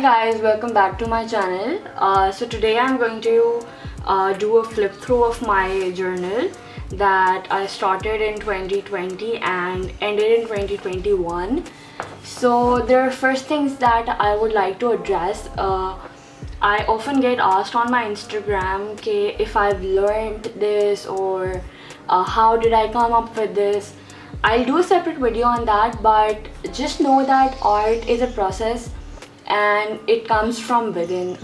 guys, welcome back to my channel. So today I'm going to do a flip through of my journal that I started in 2020 and ended in 2021. So there are first things that I would like to address. I often get asked on my Instagram if I've learned this or how did I come up with this. I'll do a separate video on that, but just know that art is a process and it comes from within.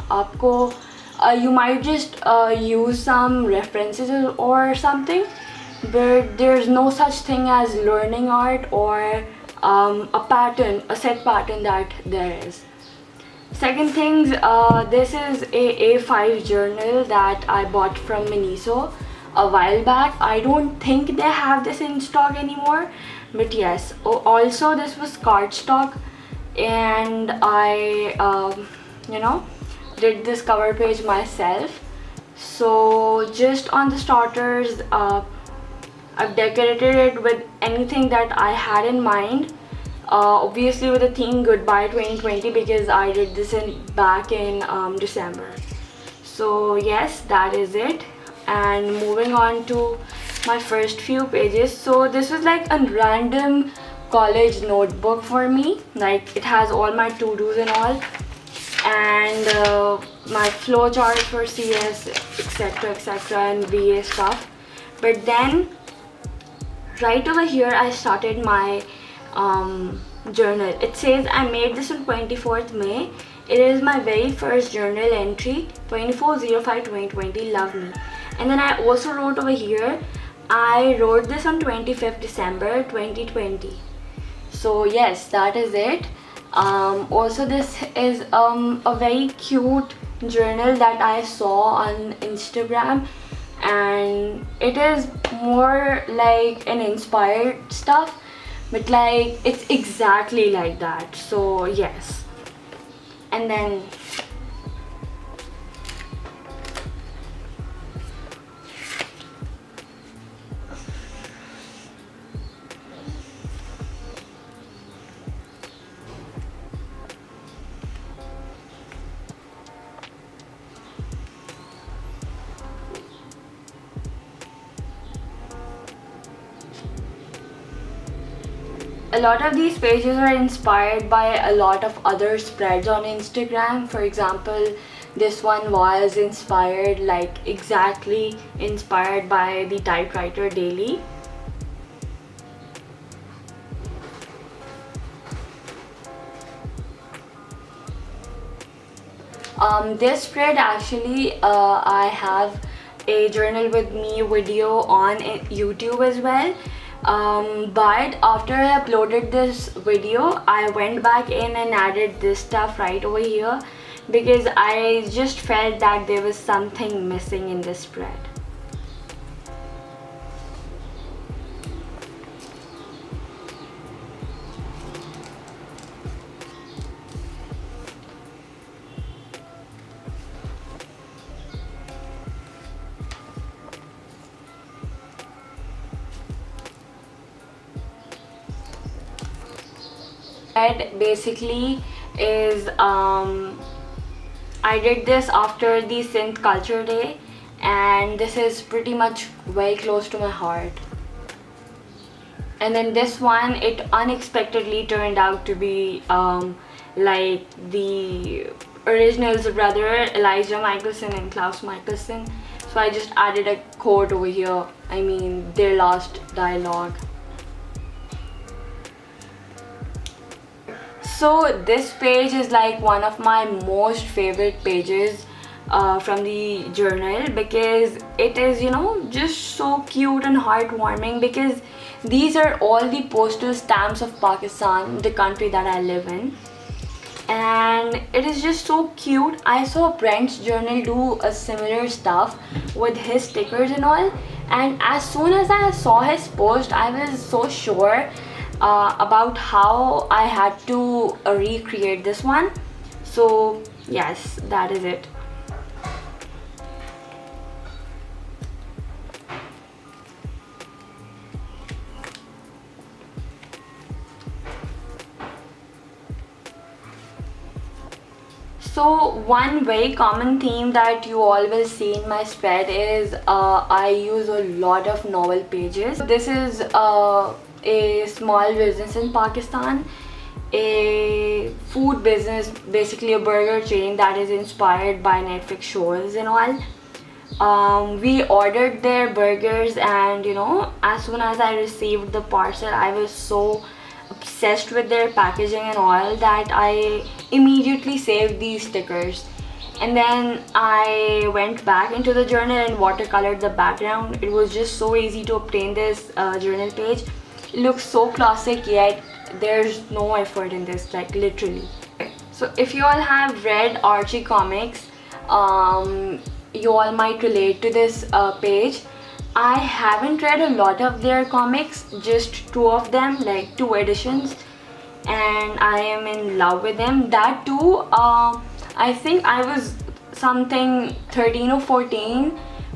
You might just use some references or something, but there's no such thing as learning art or a set pattern that there is. Second things, this is a A5 journal that I bought from Miniso a while back. I don't think they have this in stock anymore, but yes. Also, this was cardstock, and I did this cover page myself. So just on the starters, I've decorated it with anything that I had in mind. Obviously with the theme Goodbye 2020, because I did this back in December. So yes, that is it. And moving on to my first few pages. So this was like a random college notebook for me. Like, it has all my to-dos and all, and my flowcharts for CS, etc, and BA stuff. But then right over here I started my journal. It says I made this on 24th May. It is my very first journal entry, 24/05/2020, love me. And then I also wrote over here, I wrote this on 25th December 2020. So yes, that is it. Also, this is a very cute journal that I saw on Instagram, and it is more like an inspired stuff, but like it's exactly like that. So yes. And then a lot of these pages are inspired by a lot of other spreads on Instagram. For example, this one was inspired, like exactly inspired by the Typewriter Daily. This spread actually, I have a journal with me video on YouTube as well. But after I uploaded this video, I went back in and added this stuff right over here because I just felt that there was something missing in this spread. Basically is I did this after the Synth Culture Day, and this is pretty much very close to my heart. And then this one, it unexpectedly turned out to be like the originals brother, Elijah Michelson and Klaus Michelson. So I just added a quote over here, I mean their last dialogue. So this page is like one of my most favorite pages from the journal, because it is, just so cute and heartwarming, because these are all the postal stamps of Pakistan, the country that I live in, and it is just so cute. I saw Brent's journal do a similar stuff with his stickers and all, and as soon as I saw his post, I was so sure about how I had to recreate this one. So yes, that is it. So one very common theme that you all will see in my spread is I use a lot of novel pages. This is a small business in Pakistan, a food business, basically a burger chain that is inspired by Netflix shows and all. We ordered their burgers, and you know, as soon as I received the parcel, I was so obsessed with their packaging and all that I immediately saved these stickers. And then I went back into the journal and watercolored the background. It was just so easy to obtain this journal page. It looks so classic, yet there's no effort in this, like literally. So if you all have read Archie comics, you all might relate to this page. I haven't read a lot of their comics, just 2 of them, like 2 editions, and I am in love with them. That too, I think I was something 13 or 14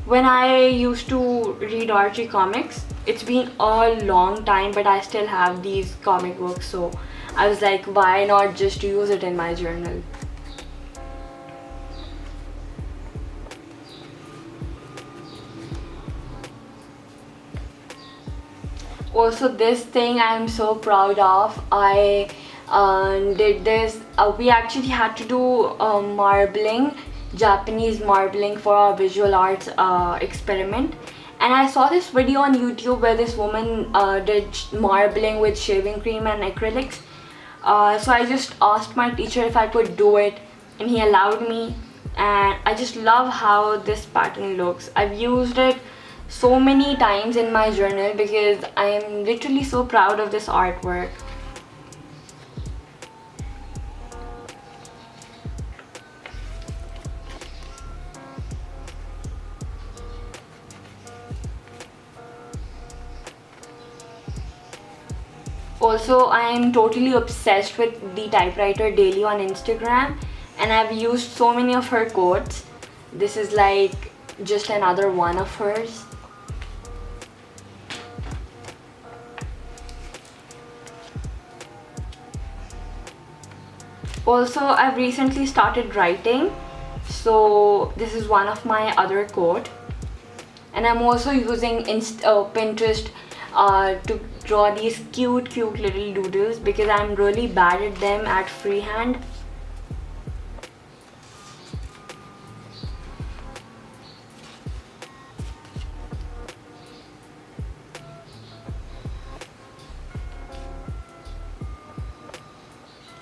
when I used to read Archie comics. It's been a long time, but I still have these comic books, so I was like, why not just use it in my journal? Also, this thing I am so proud of. I did this. We actually had to do marbling, Japanese marbling, for our visual arts experiment. And I saw this video on YouTube where this woman did marbling with shaving cream and acrylics. So I just asked my teacher if I could do it, and he allowed me. And I just love how this pattern looks. I've used it so many times in my journal because I am literally so proud of this artwork. Also, I am totally obsessed with the typewriter Daily on Instagram, and I've used so many of her quotes. This is like just another one of hers. Also, I've recently started writing, so this is one of my other quote. And I'm also using Pinterest to draw these cute little doodles because I'm really bad at them at freehand.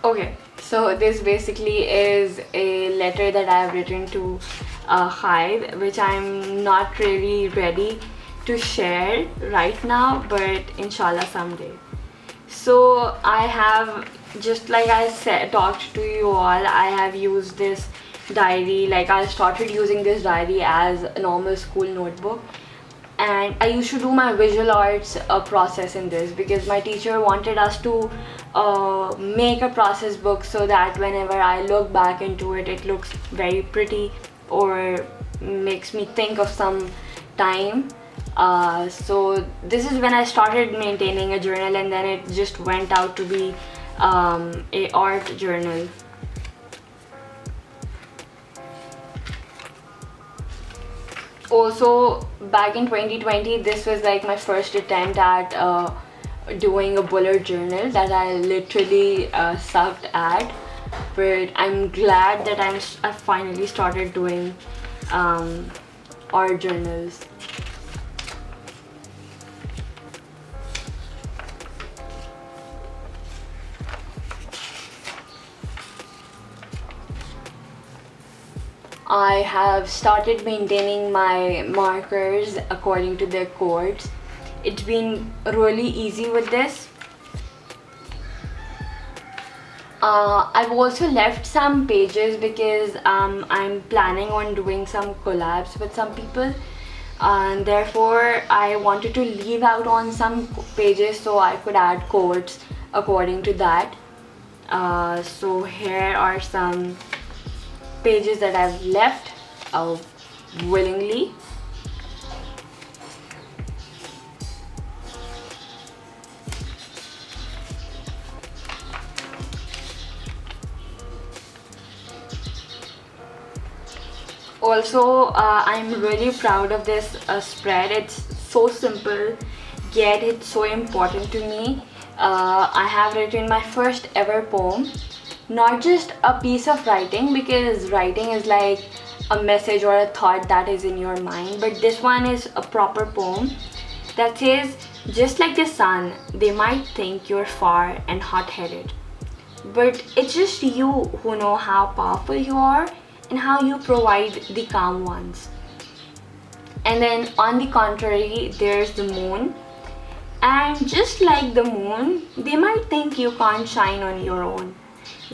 Okay, so this basically is a letter that I've written to Hive, which I'm not really ready to share right now, but inshallah someday. So I have, just like I said, talked to you all, I have used this diary. Like, I started using this diary as a normal school notebook, and I used to do my visual arts process in this because my teacher wanted us to make a process book so that whenever I look back into it, it looks very pretty or makes me think of some time. So this is when I started maintaining a journal, and then it just went out to be a art journal. Also, back in 2020, this was like my first attempt at doing a bullet journal that I literally sucked at, but I'm glad that I finally started doing art journals. I have started maintaining my markers according to their codes. It's been really easy with this. I've also left some pages because I'm planning on doing some collabs with some people, and therefore I wanted to leave out on some pages so I could add codes according to that. So here are some pages that I've left willingly. Also, I'm really proud of this spread. It's so simple, yet it's so important to me. I have written my first ever poem, not just a piece of writing, because writing is like a message or a thought that is in your mind, but this one is a proper poem that says, just like the sun, they might think you're far and hot-headed, but it's just you who know how powerful you are and how you provide the calm ones. And then on the contrary, there's the moon, and just like the moon, they might think you can't shine on your own,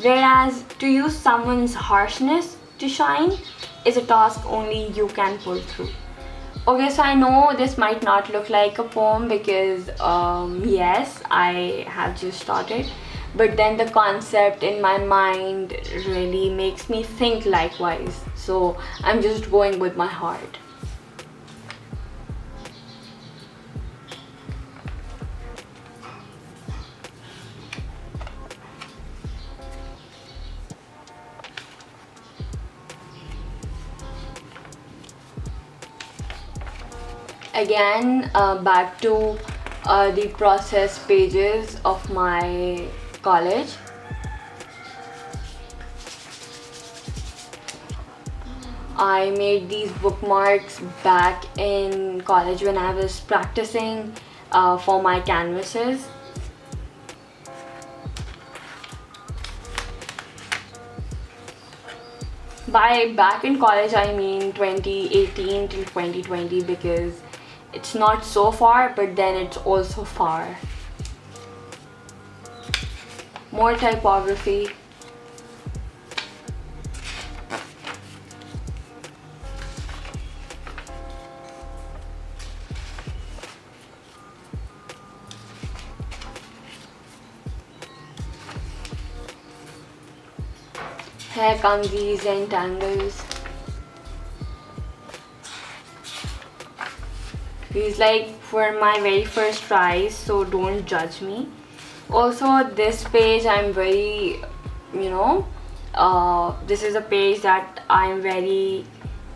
whereas to use someone's harshness to shine is a task only you can pull through. Okay, so I know this might not look like a poem because yes, I have just started, but then the concept in my mind really makes me think likewise, so I'm just going with my heart. Again, back to the process pages of my college. I made these bookmarks back in college when I was practicing for my canvases. By back in college, I mean 2018 till 2020, because it's not so far, but then it's also far. More typography. Here come these entangles. These like were my very first tries, so don't judge me. Also, this page I'm very, this is a page that I'm very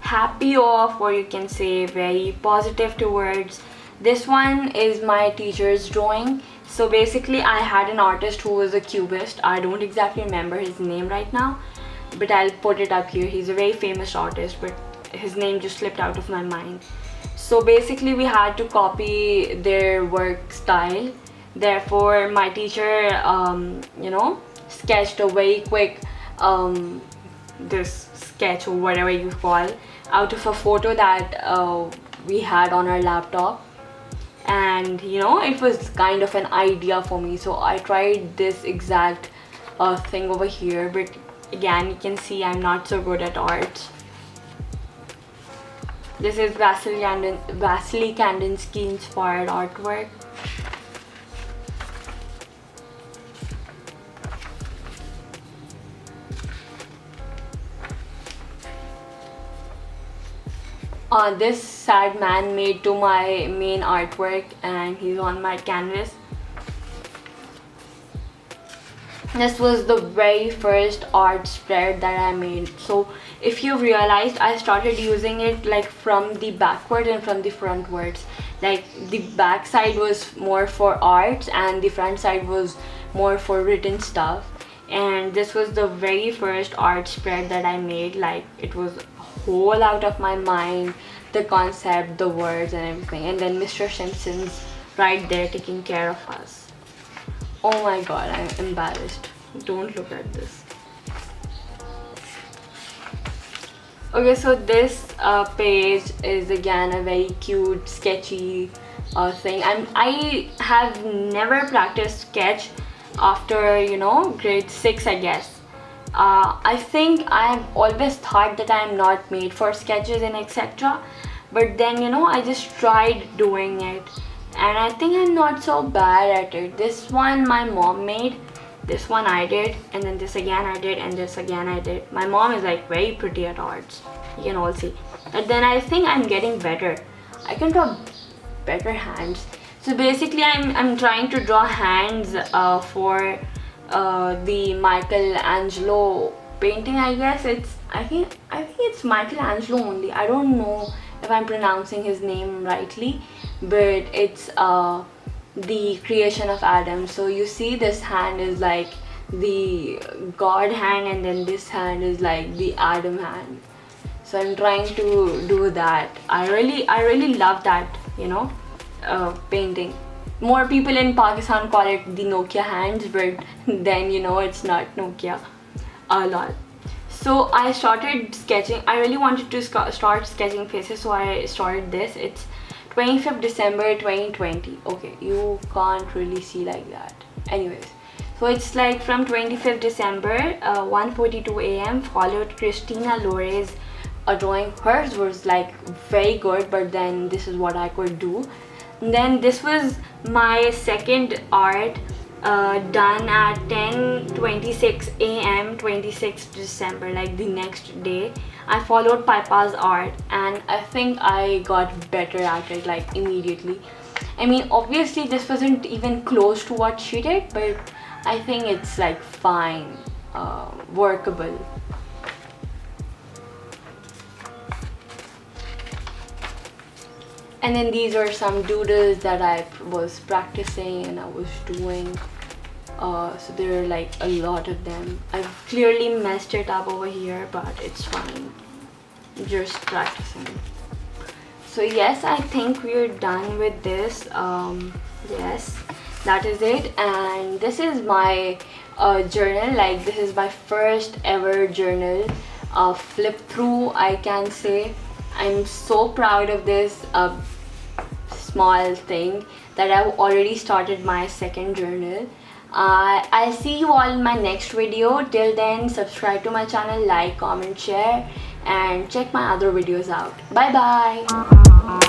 happy of, or you can say very positive towards. This one is my teacher's drawing. So basically I had an artist who was a cubist. I don't exactly remember his name right now, but I'll put it up here. He's a very famous artist, but his name just slipped out of my mind. So basically we had to copy their work style. Therefore my teacher sketched a very quick this sketch or whatever you call out of a photo that we had on our laptop, and it was kind of an idea for me, so I tried this exact thing over here. But again, you can see I'm not so good at art. This is Vasily Kandinsky inspired artwork. This sad man made to my main artwork, and he's on my canvas. This was the very first art spread that I made. So if you realized, I started using it like from the backward and from the frontwards. Like the back side was more for arts and the front side was more for written stuff. And this was the very first art spread that I made. Like it was whole out of my mind, the concept, the words and everything. And then Mr. Simpson's right there taking care of us. Oh my god, I'm embarrassed. Don't look at this. Okay, so this page is again a very cute, sketchy thing. I have never practiced sketch after grade 6, I guess. I think I've always thought that I'm not made for sketches and etc. But then I just tried doing it, and I think I'm not so bad at it. This one my mom made, this one I did, and then this again I did, and this again I did. My mom is like very pretty at arts, you can all see. But then I think I'm getting better. I can draw better hands. So basically I'm trying to draw hands for the Michelangelo painting. I guess I think it's Michelangelo only. I don't know if I'm pronouncing his name rightly, but it's the creation of Adam. So you see this hand is like the God hand, and then this hand is like the Adam hand. So I'm trying to do that. I really love that, you know, painting. More people in Pakistan call it the Nokia hands, but then, you know, it's not Nokia a lot. So I started sketching. I really wanted to start sketching faces, so I started this. It's 25th December 2020. Okay, you can't really see like that. Anyways, so it's like from 25th December, 1:42 a.m. followed Christina Lore's drawing. Hers was like very good, but then this is what I could do. And then this was my second art, done at 10:26 a.m. 26th December, like the next day. I followed Pipa's art, and I think I got better at it like immediately. I mean, obviously this wasn't even close to what she did, but I think it's like fine, workable. And then these are some doodles that I was practicing and I was doing. So there are like a lot of them. I've clearly messed it up over here, but it's fine. Just practicing. So yes, I think we're done with this. Yes, that is it. And this is my journal. Like, this is my first ever journal. Flip through, I can say. I'm so proud of this small thing that I've already started my second journal. I'll see you all in my next video. Till then, subscribe to my channel, like, comment, share, and check my other videos out. Bye bye.